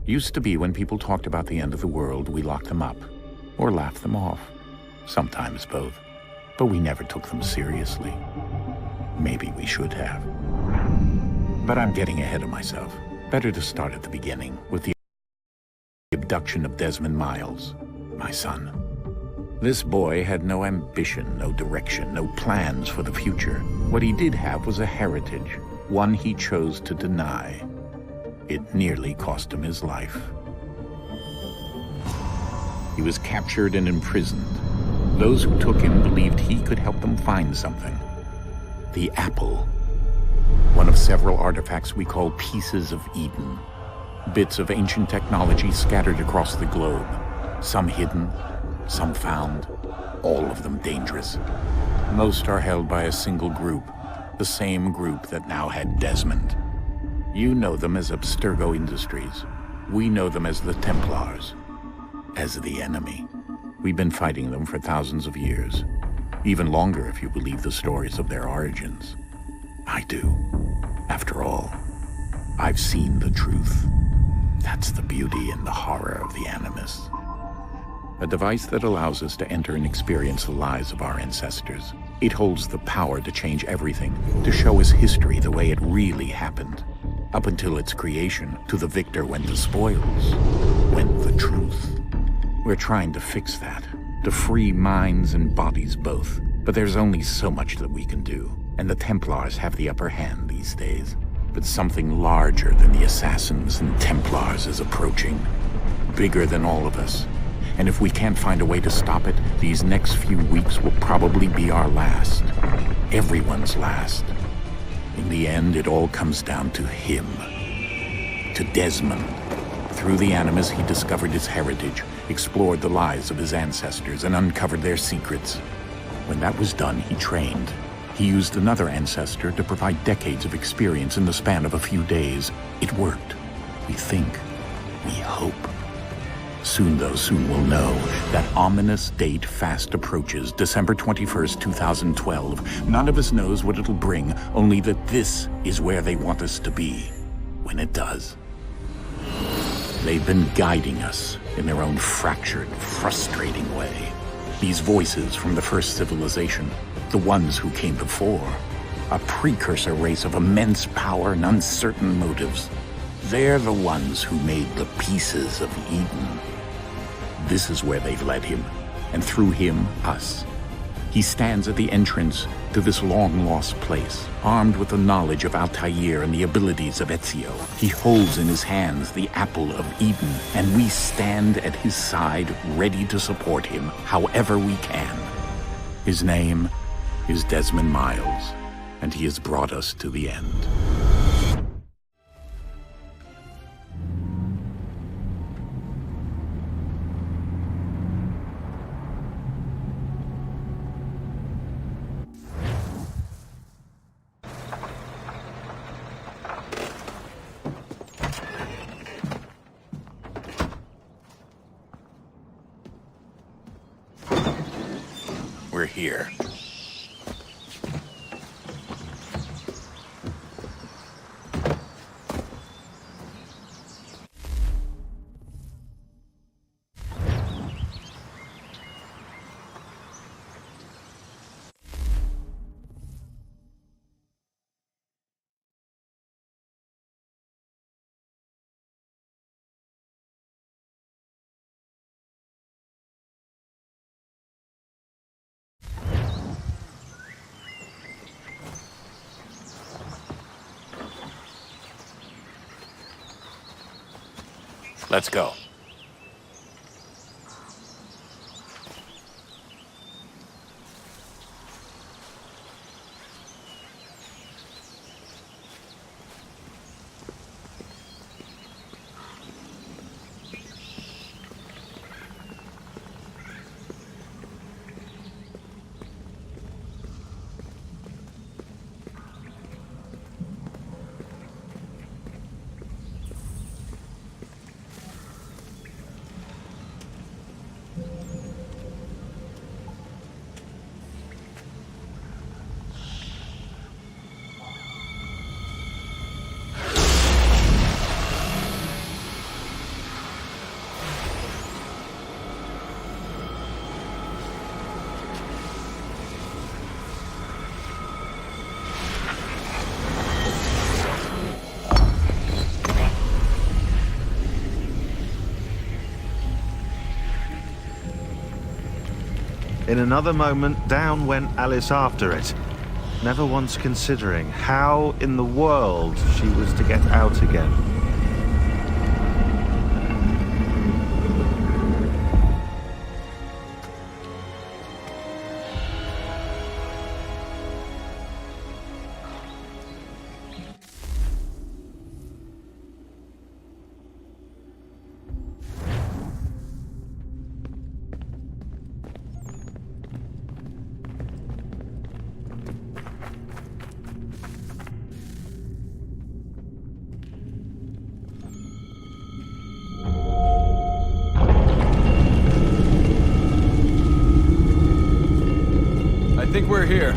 Used to be when people talked about the end of the world, we locked them up. Or laughed them off. Sometimes both. But we never took them seriously. Maybe we should have. But I'm getting ahead of myself. Better to start at the beginning, with the abduction of Desmond Miles, my son. This boy had no ambition, no direction, no plans for the future. What he did have was a heritage, one he chose to deny. It nearly cost him his life. He was captured and imprisoned. Those who took him believed he could help them find something. The apple. One of several artifacts we call pieces of Eden. Bits of ancient technology scattered across the globe. Some hidden, some found, all of them dangerous. Most are held by a single group, the same group that now had Desmond. You know them as Abstergo Industries. We know them as the Templars, as the enemy. We've been fighting them for thousands of years, even longer if you believe the stories of their origins. I do. After all, I've seen the truth. That's the beauty and the horror of the Animus. A device that allows us to enter and experience the lives of our ancestors. It holds the power to change everything, to show us history the way it really happened. Up until its creation, to the victor went the spoils, went the truth. We're trying to fix that, to free minds and bodies both. But there's only so much that we can do, and the Templars have the upper hand these days. But something larger than the Assassins and Templars is approaching, bigger than all of us. And if we can't find a way to stop it, these next few weeks will probably be our last. Everyone's last. In the end, it all comes down to him. To Desmond. Through the Animus, he discovered his heritage, explored the lives of his ancestors, and uncovered their secrets. When that was done, he trained. He used another ancestor to provide decades of experience in the span of a few days. It worked. We think. We hope. Soon we'll know. That ominous date fast approaches, December 21st, 2012. None of us knows what it'll bring, only that this is where they want us to be, when it does. They've been guiding us in their own fractured, frustrating way. These voices from the first civilization, the ones who came before, a precursor race of immense power and uncertain motives. They're the ones who made the pieces of Eden. This is where they've led him, and through him, us. He stands at the entrance to this long-lost place, armed with the knowledge of Altair and the abilities of Ezio. He holds in his hands the apple of Eden, and we stand at his side, ready to support him however we can. His name is Desmond Miles, and he has brought us to the end. We're here. Let's go. In another moment, down went Alice after it, never once considering how in the world she was to get out again. I think we're here.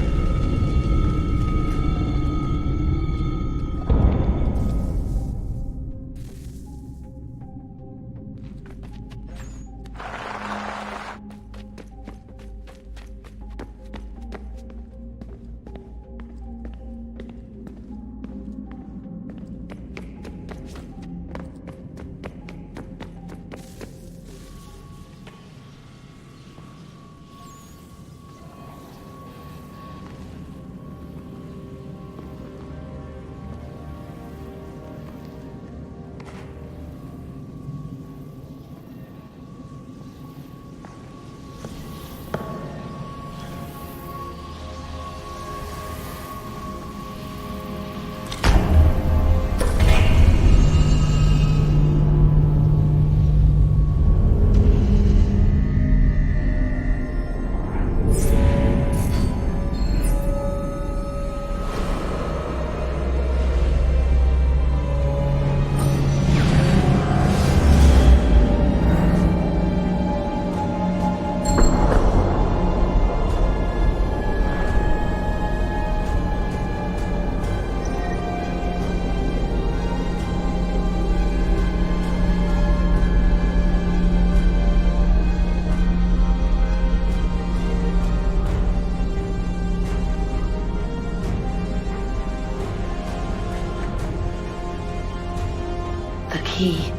The key.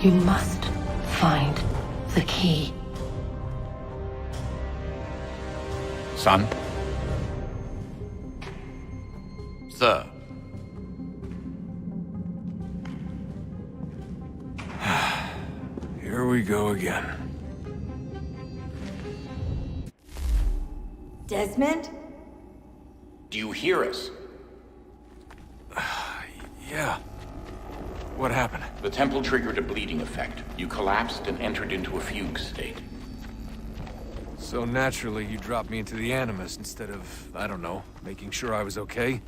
You must find the key. Son? Sir. Here we go again. Desmond? Do you hear us? Yeah. What happened? The temple triggered a bleeding effect. You collapsed and entered into a fugue state. So naturally, you dropped me into the Animus instead of, I don't know, making sure I was okay?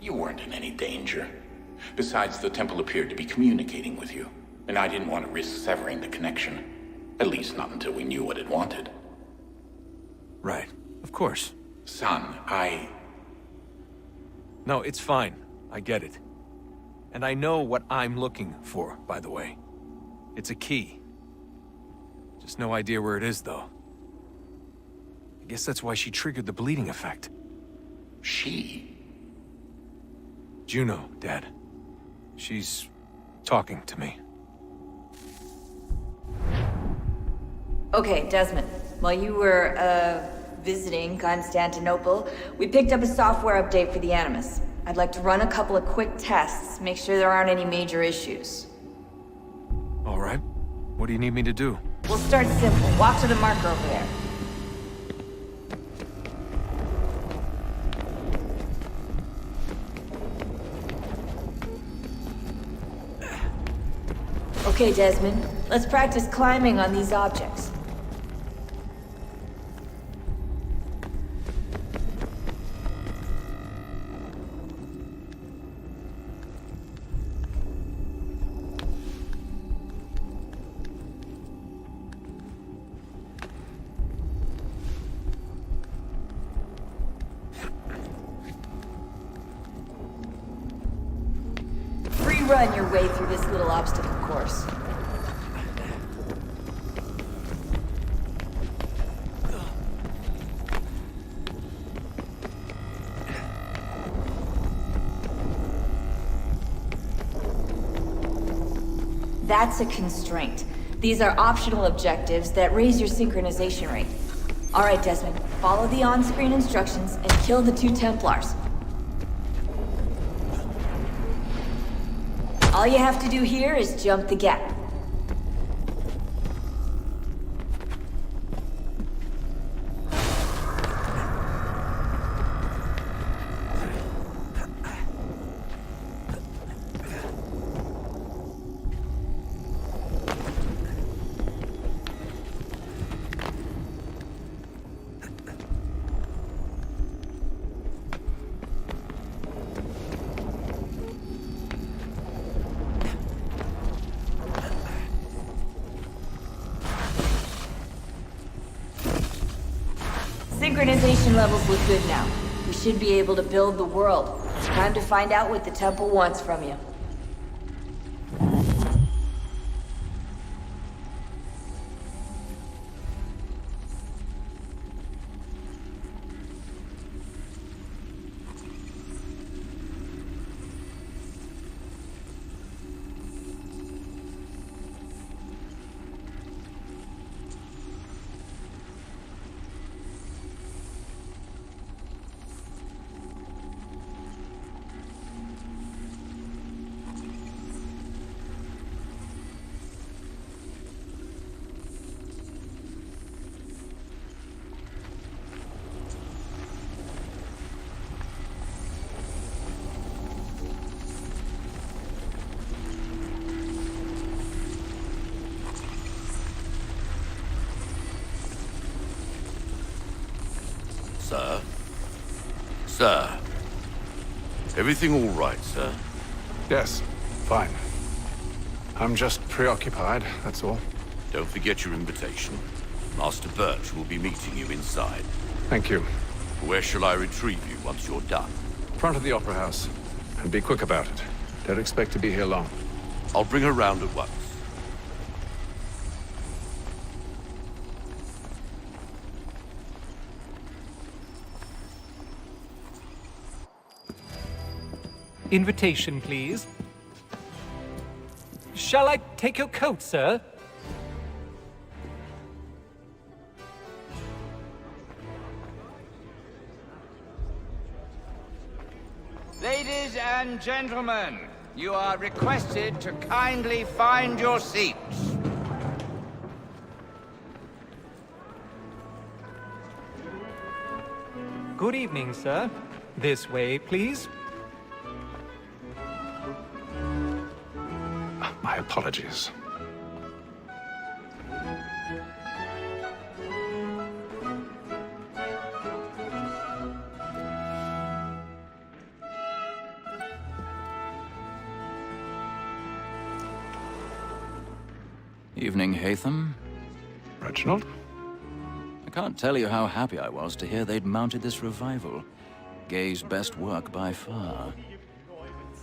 You weren't in any danger. Besides, the temple appeared to be communicating with you, and I didn't want to risk severing the connection. At least not until we knew what it wanted. Right. Of course. Son, No, it's fine. I get it. And I know what I'm looking for, by the way. It's a key. Just no idea where it is, though. I guess that's why she triggered the bleeding effect. She? Juno, Dad. She's talking to me. Okay, Desmond. While you were, visiting Constantinople, we picked up a software update for the Animus. I'd like to run a couple of quick tests, make sure there aren't any major issues. All right. What do you need me to do? We'll start simple. Walk to the marker over there. Okay, Desmond. Let's practice climbing on these objects. Run your way through this little obstacle course. That's a constraint. These are optional objectives that raise your synchronization rate. Alright, Desmond, follow the on-screen instructions and kill the 2 Templars. All you have to do here is jump the gap. Synchronization levels look good now. We should be able to build the world. Time to find out what the temple wants from you. Sir? Sir? Everything all right, sir? Yes, fine. I'm just preoccupied, that's all. Don't forget your invitation. Master Birch will be meeting you inside. Thank you. Where shall I retrieve you once you're done? Front of the Opera House. And be quick about it. Don't expect to be here long. I'll bring her round at once. Invitation, please. Shall I take your coat, sir? Ladies and gentlemen, you are requested to kindly find your seats. Good evening, sir. This way, please. My apologies. Evening, Hatham. Reginald? I can't tell you how happy I was to hear they'd mounted this revival. Gay's best work by far.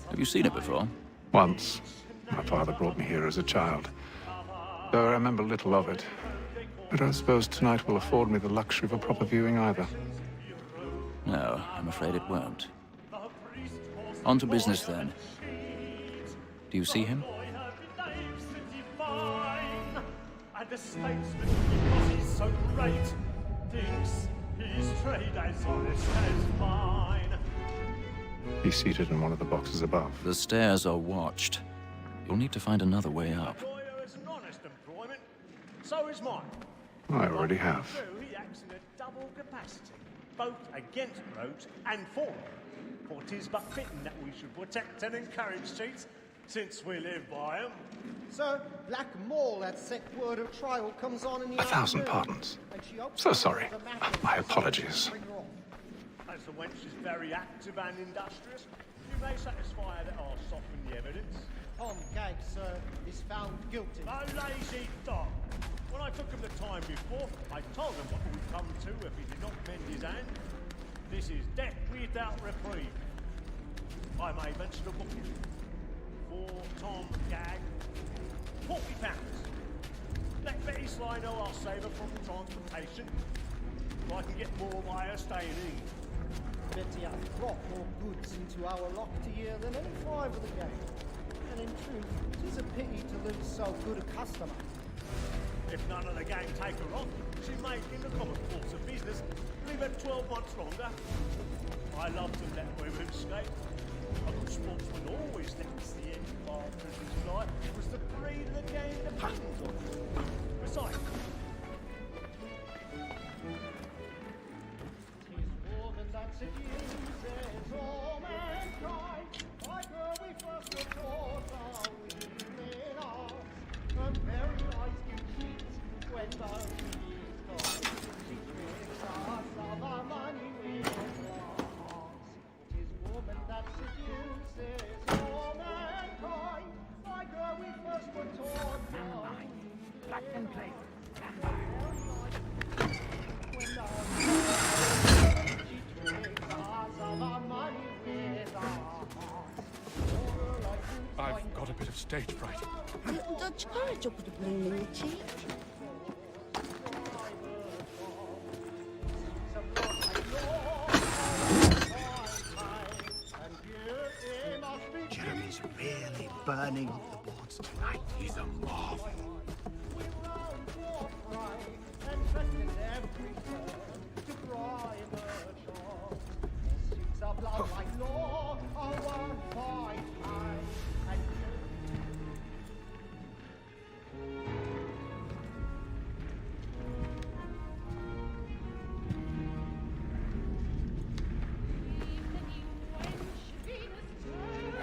Have you seen it before? Once. My father brought me here as a child. Though I remember little of it. I don't suppose tonight will afford me the luxury of a proper viewing either. No, I'm afraid it won't. On to business, then. Do you see him? And the statesman, because he's so great, thinks his trade as honest as mine. He's seated in one of the boxes above. The stairs are watched. You'll need to find another way up. Lawyer is an honest employment, so is mine. I already have. He acts in a double capacity, both against rogues and for them. For 'tis but fitting that we should protect and encourage cheats, since we live by 'em. Sir, Black Mall had set word of trial comes on in the 1,000 afternoon, pardons. and she hopes So sorry. the matter My will apologies. bring her off. As the wench is very active and industrious, you may satisfy her that I'll soften the evidence. Tom Gag, sir, is found guilty. A lazy dog. When I took him the time before, I told him what would come to if he did not mend his hand. This is death without reprieve. I may mention a booking. For Tom Gag, £40. Let Betty Sly know I'll save her from transportation, so I can get more by her staying in. Betty hath brought more goods into our locked year than any 5 of the gang. And in truth, 'tis a pity to lose so good a customer. If none of the gang take her off, she may, in the common course of business, leave her 12 months longer. I love to let women escape. A good sportsman always thinks the end of our prisoner's life was the breed of the game depends on. Besides, woman that seduces all mankind, like her we first were taught our women are. Her very eyes can cheat when the beauty is gone. She tricks us of our money with her hearts. 'Tis woman that seduces all mankind, like her we first were taught our black and play. I've got a bit of stage fright. Jeremy's really burning up the boards tonight. He's a marvel.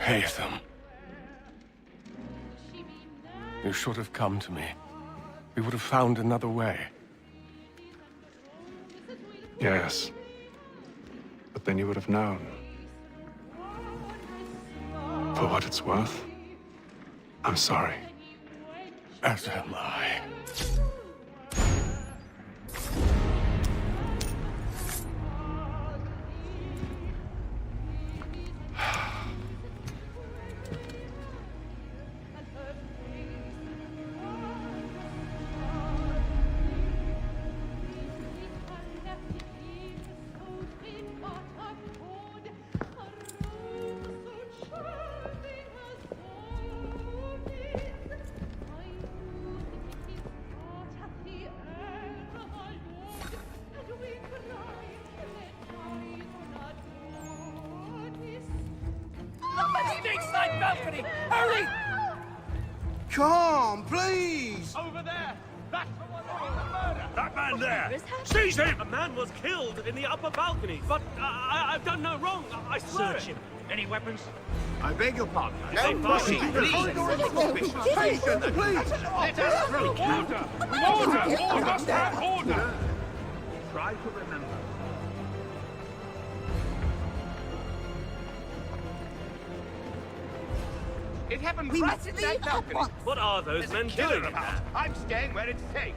Haytham. You should have come to me. We would have found another way. Yes. But then you would have known. For what it's worth, I'm sorry. As am I. Stateside balcony! Hurry! Come, please! Over there! That's the one doing the murder! That man there! Seize him! A man was killed in the upper balcony, but I've done no wrong. I swear. Search him. Any weapons? I beg your pardon. No mercy, please! Please! Let us through! Order! Order! We must have order! Try to remember. It happened right at that balcony. What are those men doing? I'm staying where it's safe.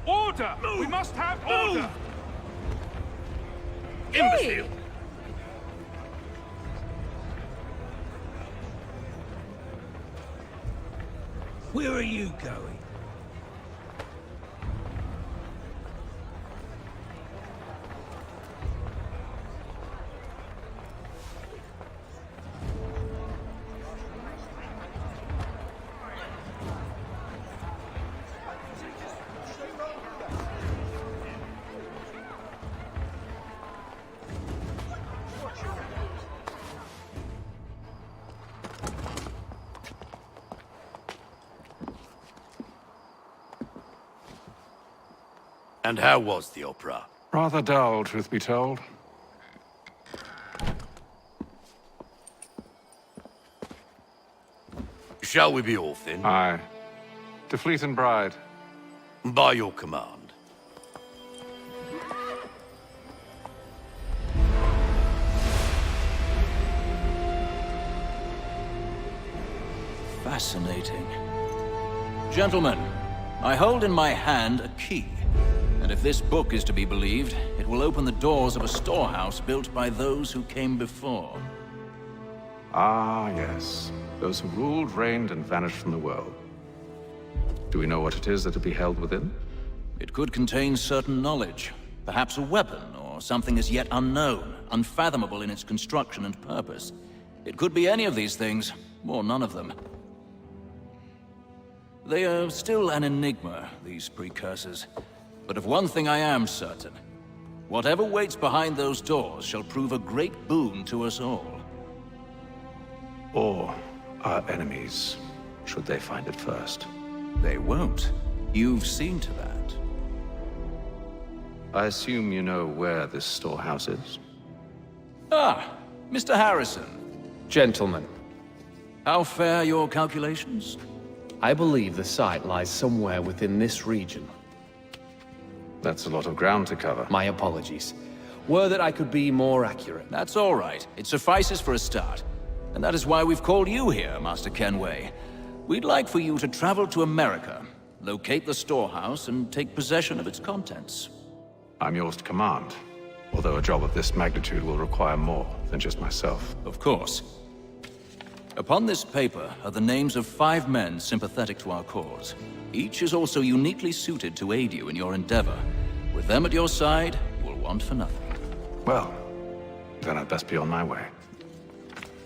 Order! We must have order! Imbecile! Where are you going? And how was the opera? Rather dull, truth be told. Shall we be off then? Aye. To Fleet and Bride. By your command. Fascinating. Gentlemen, I hold in my hand a key. And if this book is to be believed, it will open the doors of a storehouse built by those who came before. Ah, yes. Those who ruled, reigned, and vanished from the world. Do we know what it is that will be held within? It could contain certain knowledge. Perhaps a weapon, or something as yet unknown, unfathomable in its construction and purpose. It could be any of these things, or none of them. They are still an enigma, these precursors. But of one thing I am certain. Whatever waits behind those doors shall prove a great boon to us all. Or our enemies, should they find it first. They won't. You've seen to that. I assume you know where this storehouse is? Ah, Mr. Harrison. Gentlemen, How fare your calculations? I believe the site lies somewhere within this region. That's a lot of ground to cover. My apologies. Were that I could be more accurate. That's all right. It suffices for a start. And that is why we've called you here, Master Kenway. We'd like for you to travel to America, locate the storehouse, and take possession of its contents. I'm yours to command, although a job of this magnitude will require more than just myself. Of course. Upon this paper are the names of 5 men sympathetic to our cause. Each is also uniquely suited to aid you in your endeavor. With them at your side, you will want for nothing. Well, then I'd best be on my way.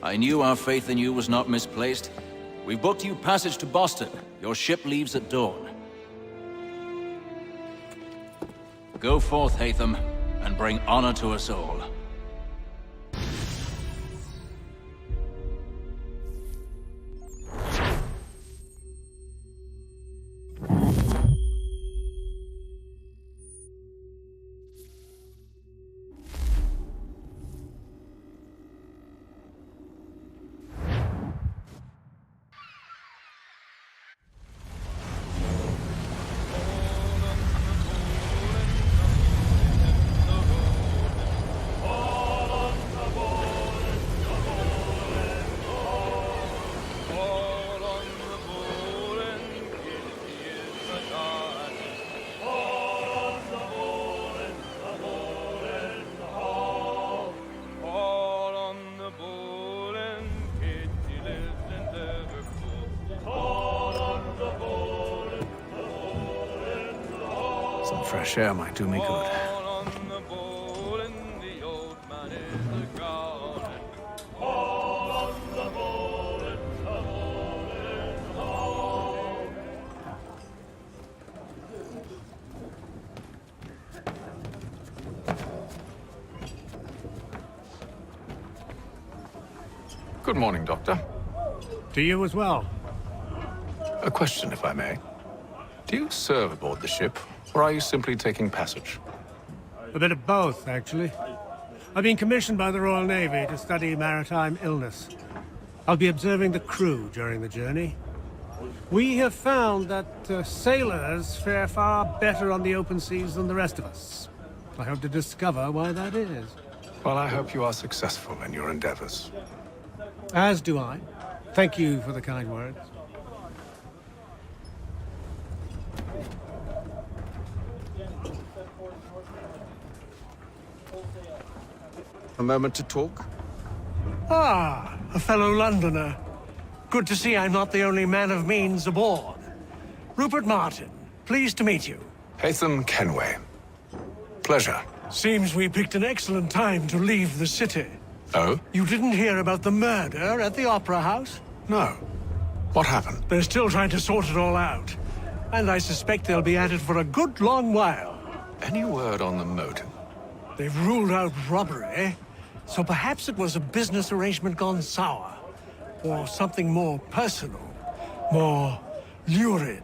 I knew our faith in you was not misplaced. We've booked you passage to Boston. Your ship leaves at dawn. Go forth, Hatham, and bring honor to us all. Some fresh air might do me good. Good morning, Doctor. To you as well. A question, if I may. Do you serve aboard the ship, or are you simply taking passage? A bit of both, actually. I've been commissioned by the Royal Navy to study maritime illness. I'll be observing the crew during the journey. We have found that sailors fare far better on the open seas than the rest of us. I hope to discover why that is. Well, I hope you are successful in your endeavors. As do I. Thank you for the kind words. A moment to talk? Ah, a fellow Londoner. Good to see I'm not the only man of means aboard. Rupert Martin, pleased to meet you. Hatham Kenway. Pleasure. Seems we picked an excellent time to leave the city. Oh? You didn't hear about the murder at the Opera House? No. What happened? They're still trying to sort it all out. And I suspect they'll be at it for a good long while. Any word on the motive? They've ruled out robbery, so perhaps it was a business arrangement gone sour. Or something more personal, more lurid.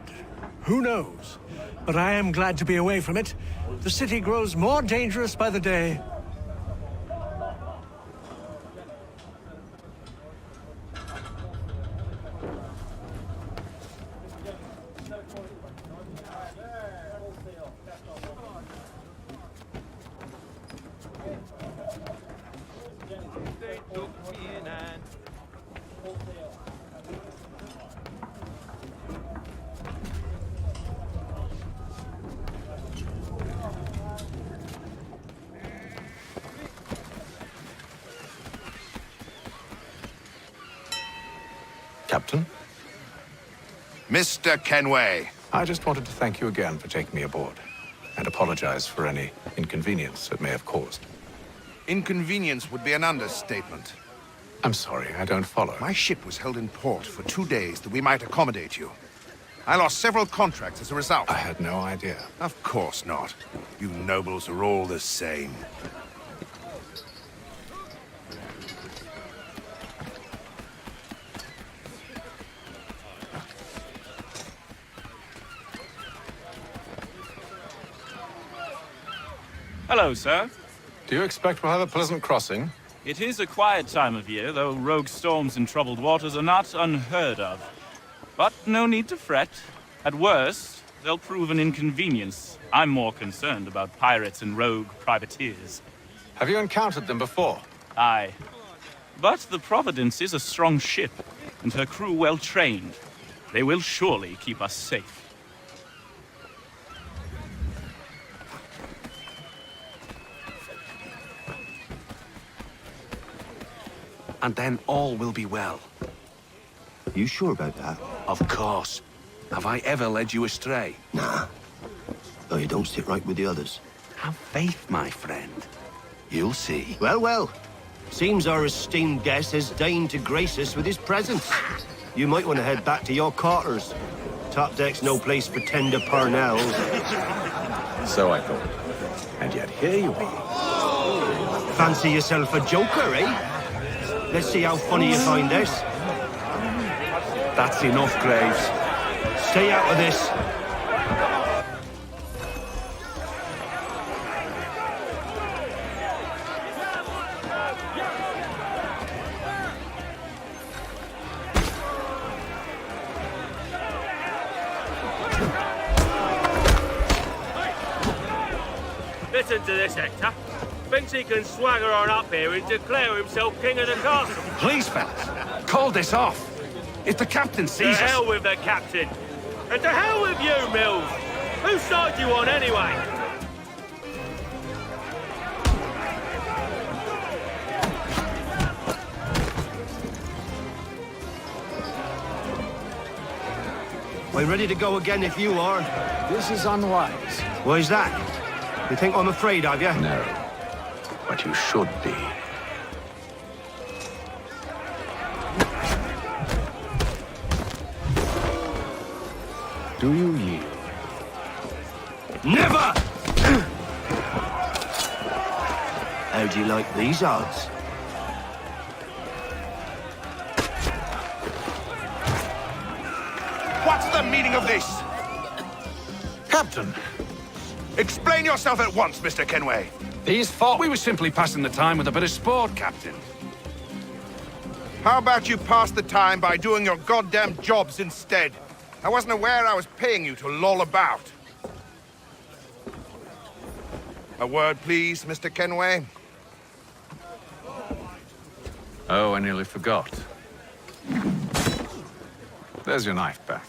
Who knows? But I am glad to be away from it. The city grows more dangerous by the day. Captain? Mr. Kenway. I just wanted to thank you again for taking me aboard, and apologize for any inconvenience it may have caused. Inconvenience would be an understatement. I'm sorry, I don't follow. My ship was held in port for 2 days that we might accommodate you. I lost several contracts as a result. I had no idea. Of course not. You nobles are all the same. Hello, sir. Do you expect we'll have a pleasant crossing? It is a quiet time of year, though rogue storms in troubled waters are not unheard of. But no need to fret. At worst, they'll prove an inconvenience. I'm more concerned about pirates and rogue privateers. Have you encountered them before? Aye. But the Providence is a strong ship, and her crew well trained. They will surely keep us safe. And then all will be well. You sure about that? Of course. Have I ever led you astray? Nah. Though you don't sit right with the others. Have faith, my friend. You'll see. Well, well. Seems our esteemed guest has deigned to grace us with his presence. You might want to head back to your quarters. Top deck's no place for tender parnells. So I thought. And yet here you are. Fancy yourself a joker, eh? Let's see how funny you find this. That's enough, Graves. Stay out of this. Listen to this, Hector. Thinks he can swagger on up here and declare himself king of the castle. Please, fellas, call this off. If the captain To sees us... hell with the captain. And to hell with you, Mills. Whose side you on, anyway? We're ready to go again if you are. This is unwise. Why's that? You think I'm afraid of you? No. But you should be. Do you yield? Never! How do you like these odds? What's the meaning of this? Captain, Explain yourself at once, Mr. Kenway. these thought we were simply passing the time with a bit of sport, Captain. How about you pass the time by doing your goddamn jobs instead? I wasn't aware I was paying you to loll about. A word, please, Mr. Kenway. Oh, I nearly forgot. There's your knife back.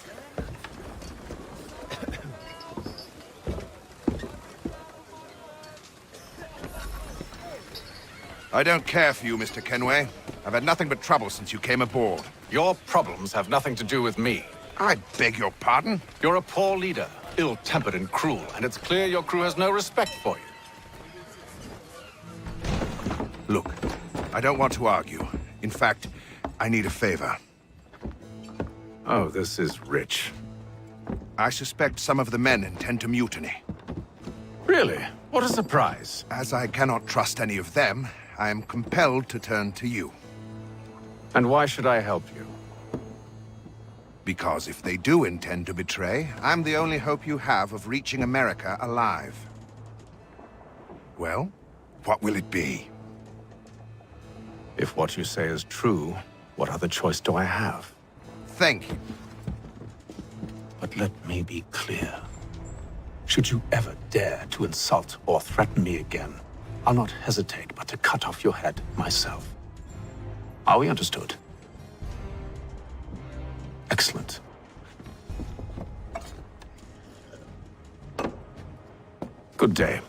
I don't care for you, Mr. Kenway. I've had nothing but trouble since you came aboard. Your problems have nothing to do with me. I beg your pardon? You're a poor leader, ill-tempered and cruel, and it's clear your crew has no respect for you. Look, I don't want to argue. In fact, I need a favor. Oh, this is rich. I suspect some of the men intend to mutiny. Really? What a surprise. As I cannot trust any of them, I am compelled to turn to you. And why should I help you? Because if they do intend to betray, I'm the only hope you have of reaching America alive. Well, what will it be? If what you say is true, what other choice do I have? Thank you. But let me be clear. Should you ever dare to insult or threaten me again, I'll not hesitate but to cut off your head myself. Are we understood? Excellent. Good day.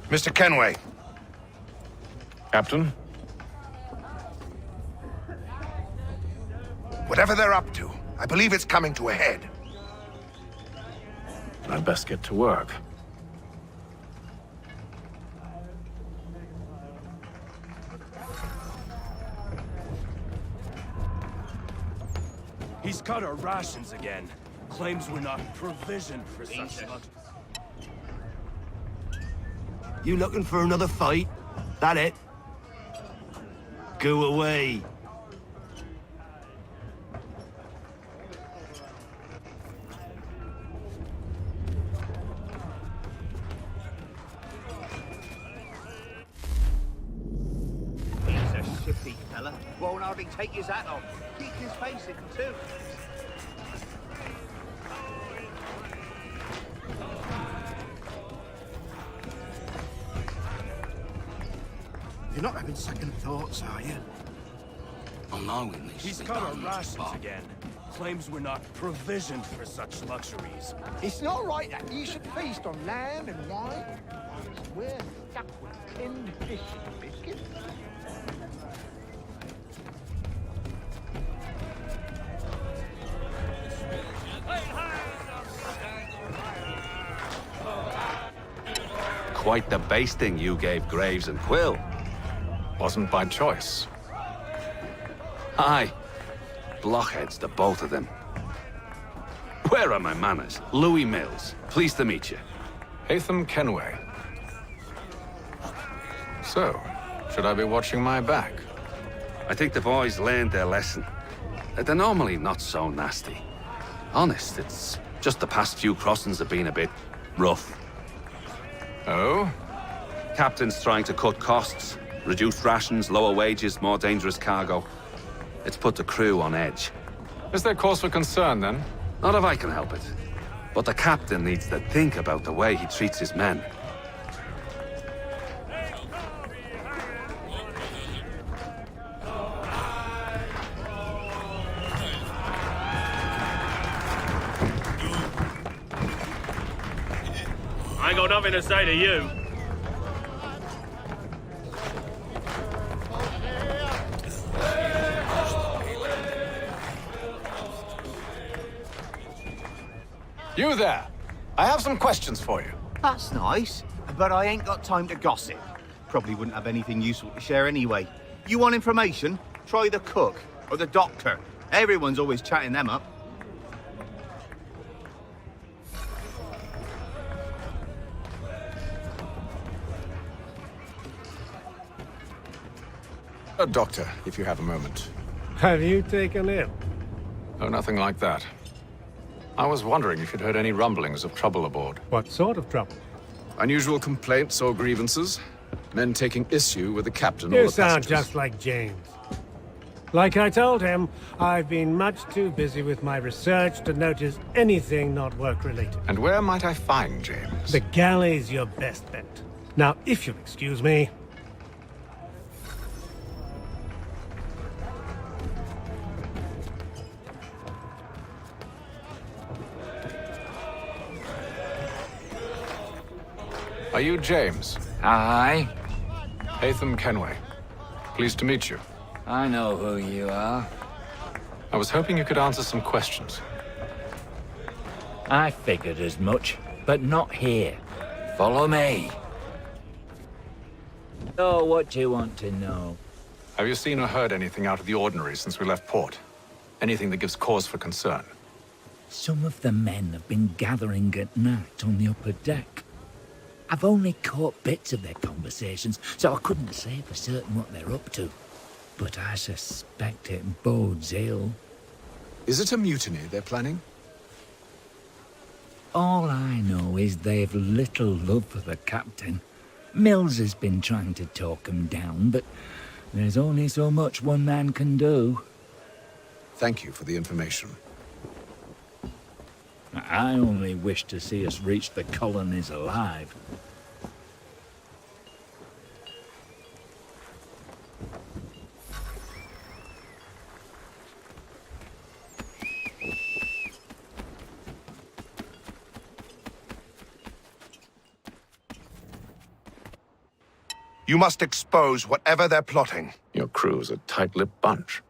Mr. Kenway, Captain? Whatever they're up to, I believe it's coming to a head. I'd best get to work. He's cut our rations again. Claims we're not provisioned for such luck. You looking for another fight? That it? Go away. He's a shifty fella. Won't hardly take his hat off. Keep his face in too. You're not having second thoughts, are you? Allowing this. He's cut our rations again. Claims we're not provisioned for such luxuries. It's not right that you should feast on lamb and wine. We're stuck with tinned fish and biscuits. Quite the basting you gave Graves and Quill. Wasn't by choice. Aye. Blockheads, the both of them. Where are my manners? Louis Mills. Pleased to meet you. Hatham Kenway. So, should I be watching my back? I think the boys learned their lesson. They're normally not so nasty. Honest, it's just the past few crossings have been a bit rough. Oh? Captain's trying to cut costs. Reduced rations, lower wages, more dangerous cargo. It's put the crew on edge. Is there cause for concern, then? Not if I can help it. But the captain needs to think about the way he treats his men. I ain't got nothing to say to you. You there! I have some questions for you. That's nice, but I ain't got time to gossip. Probably wouldn't have anything useful to share anyway. You want information? Try the cook or the doctor. Everyone's always chatting them up. A doctor, if you have a moment. Have you taken ill? Oh, nothing like that. I was wondering if you'd heard any rumblings of trouble aboard. What sort of trouble? Unusual complaints or grievances? Men taking issue with the captain or You the sound passengers? just like James. Like I told him, I've been much too busy with my research to notice anything not work-related. And where might I find James? The galley's your best bet. Now, if you'll excuse me... Are you James? Aye. Hatham Kenway. Pleased to meet you. I know who you are. I was hoping you could answer some questions. I figured as much, but not here. Follow me. Oh, what do you want to know? Have you seen or heard anything out of the ordinary since we left port? Anything that gives cause for concern? Some of the men have been gathering at night on the upper deck. I've only caught bits of their conversations, so I couldn't say for certain what they're up to. But I suspect it bodes ill. Is it a mutiny they're planning? All I know is they've little love for the captain. Mills has been trying to talk him down, but there's only so much one man can do. Thank you for the information. I only wish to see us reach the colonies alive. You must expose whatever they're plotting. Your crew's a tight-lipped bunch,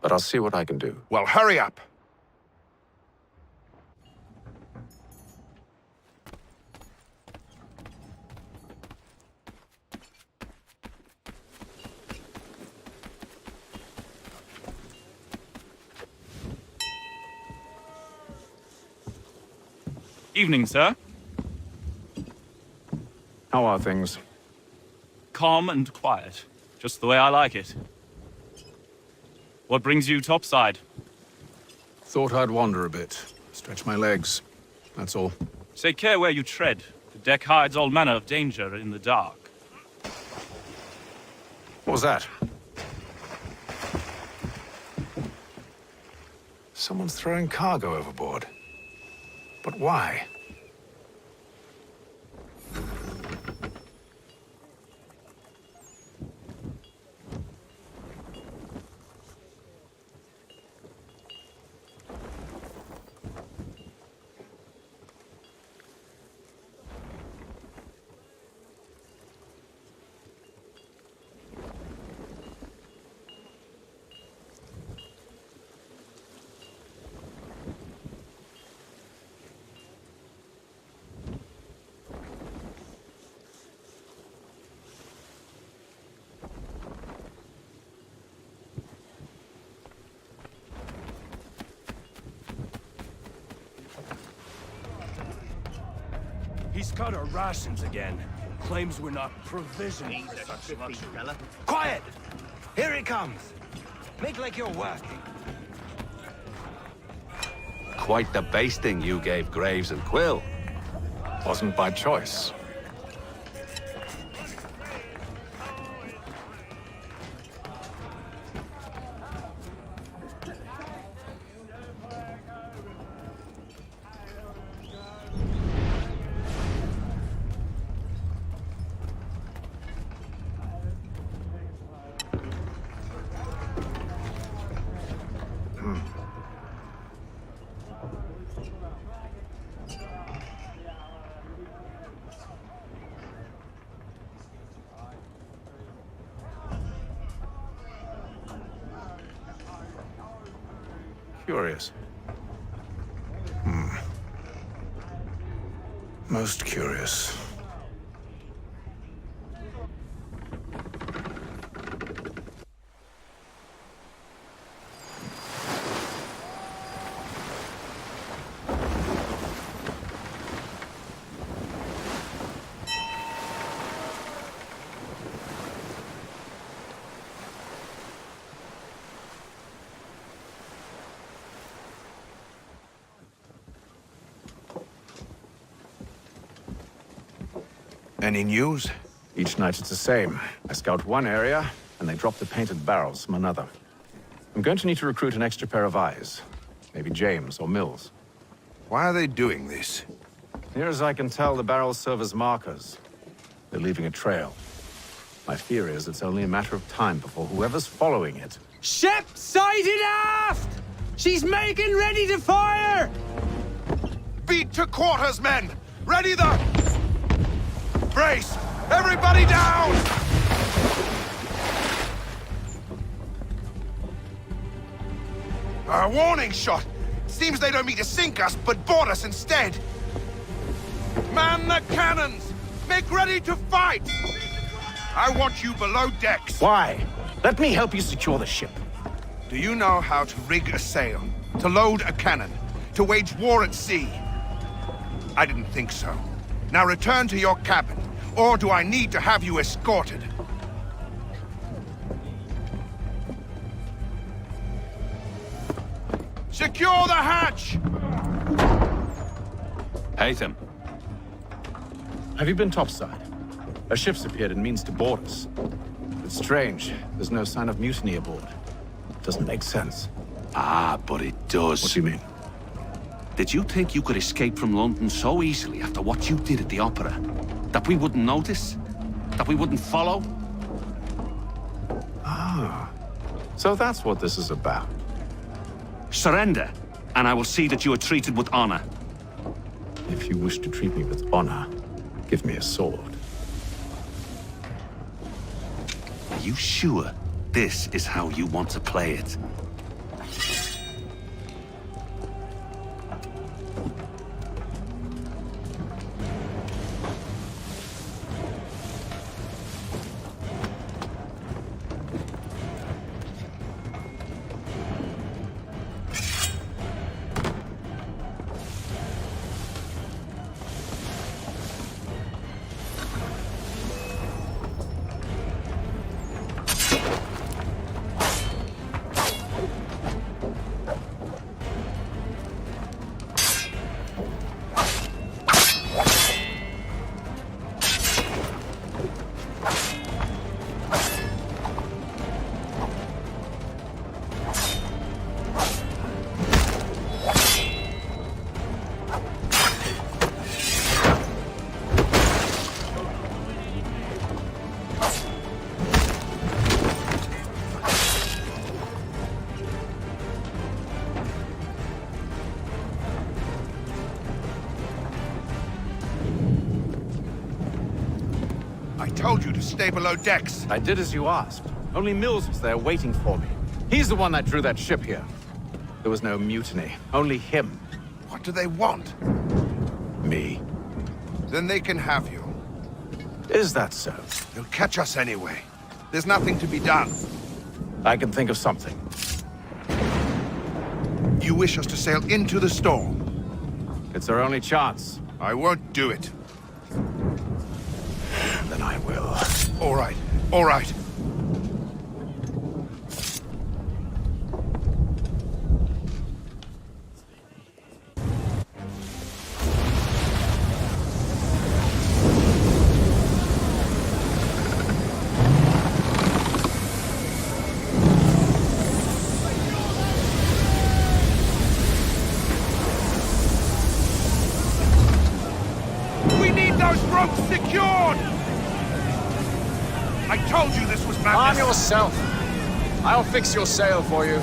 but I'll see what I can do. Well, hurry up. Evening, sir. How are things? Calm and quiet. Just the way I like it. What brings you topside? Thought I'd wander a bit. Stretch my legs. That's all. Take care where you tread. The deck hides all manner of danger in the dark. What was that? Someone's throwing cargo overboard. But why? He's cut our rations again. Claims we're not provisioned for such luxury. Quiet! Here he comes. Make like you're working. Quite the basting you gave Graves and Quill. Wasn't by choice. Curious. Most curious. Any news? Each night it's the same. I scout one area, and they drop the painted barrels from another. I'm going to need to recruit an extra pair of eyes. Maybe James or Mills. Why are they doing this? Near as I can tell, the barrels serve as markers. They're leaving a trail. My fear is it's only a matter of time before whoever's following it... Ship sighted aft! She's making ready to fire! Beat to quarters, men! Ready the... Brace! Everybody down! A warning shot! Seems they don't mean to sink us, but board us instead! Man the cannons! Make ready to fight! I want you below decks! Why? Let me help you secure the ship. Do you know how to rig a sail? To load a cannon? To wage war at sea? I didn't think so. Now return to your cabin, or do I need to have you escorted? Secure the hatch! Haytham. Have you been topside? A ship's appeared and means to board us. It's strange. There's no sign of mutiny aboard. Doesn't make sense. Ah, but it does. What do you mean? Did you think you could escape from London so easily after what you did at the opera? That we wouldn't notice? That we wouldn't follow? Ah. So that's what this is about. Surrender, and I will see that you are treated with honor. If you wish to treat me with honor, give me a sword. you sure this is how you want to play it? I told you to stay below decks. I did as you asked. Only Mills was there waiting for me. He's the one that drew that ship here. There was no mutiny, only him. What do they want? Me. Then they can have you. Is that so? They'll catch us anyway. There's nothing to be done. I can think of something. You wish us to sail into the storm? It's our only chance. I won't do it. Then I will. All right, all right. We need those ropes secured! I told you this was madness. Arm yourself. I'll fix your sail for you.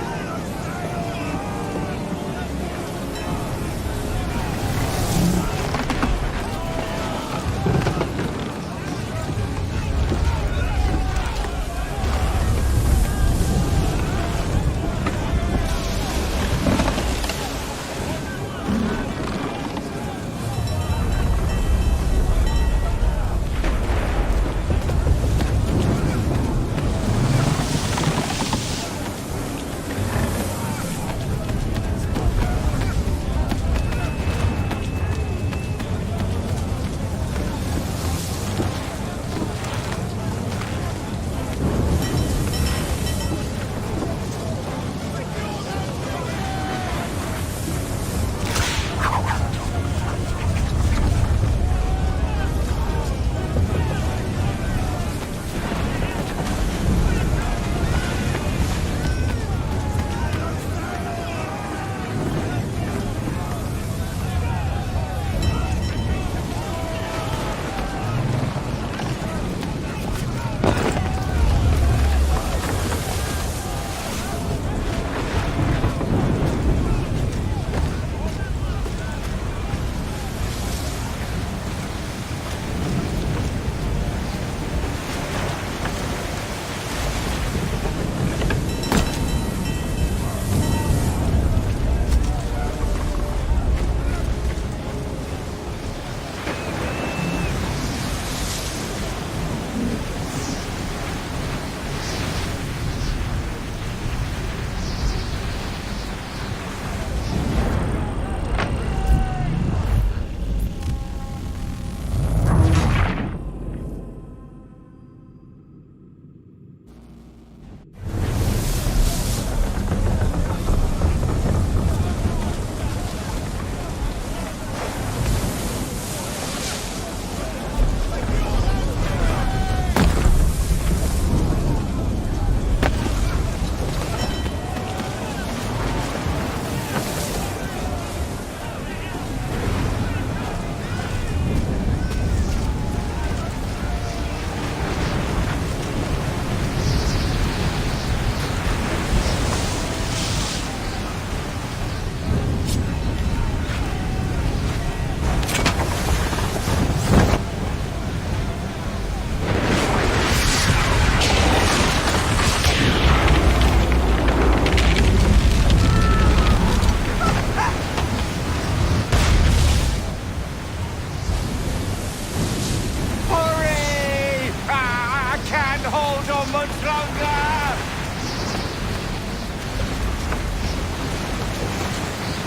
can't hold on much longer!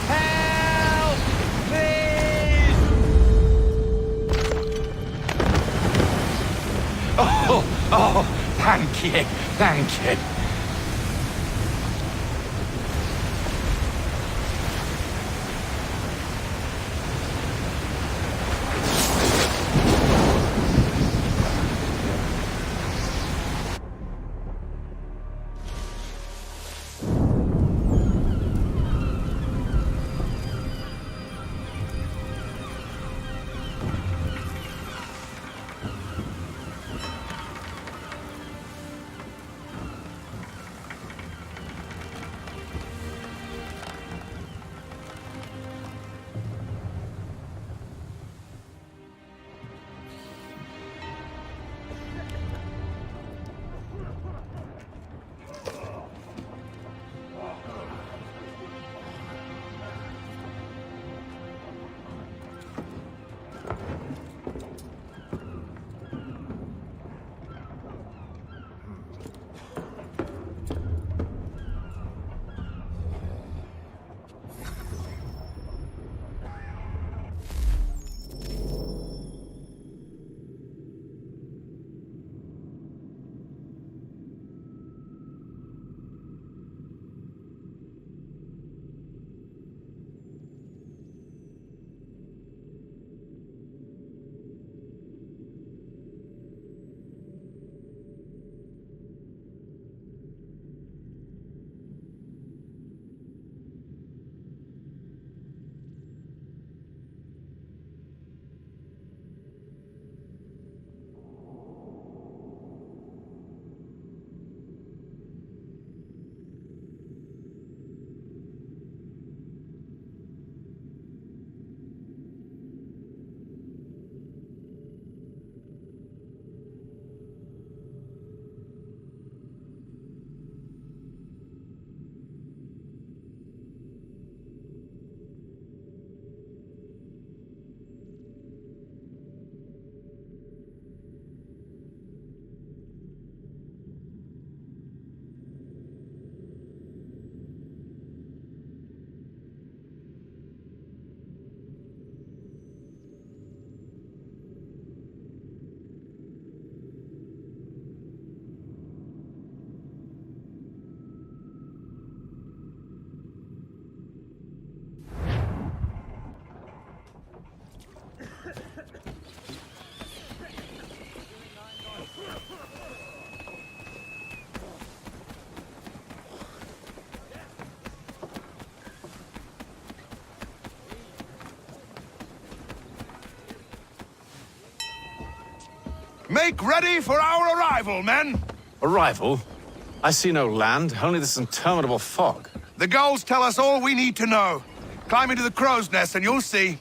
Help! Please! Oh, thank you, thank you. Make ready for our arrival, men! Arrival? I see no land, only this interminable fog. The gulls tell us all we need to know. Climb into the crow's nest and you'll see.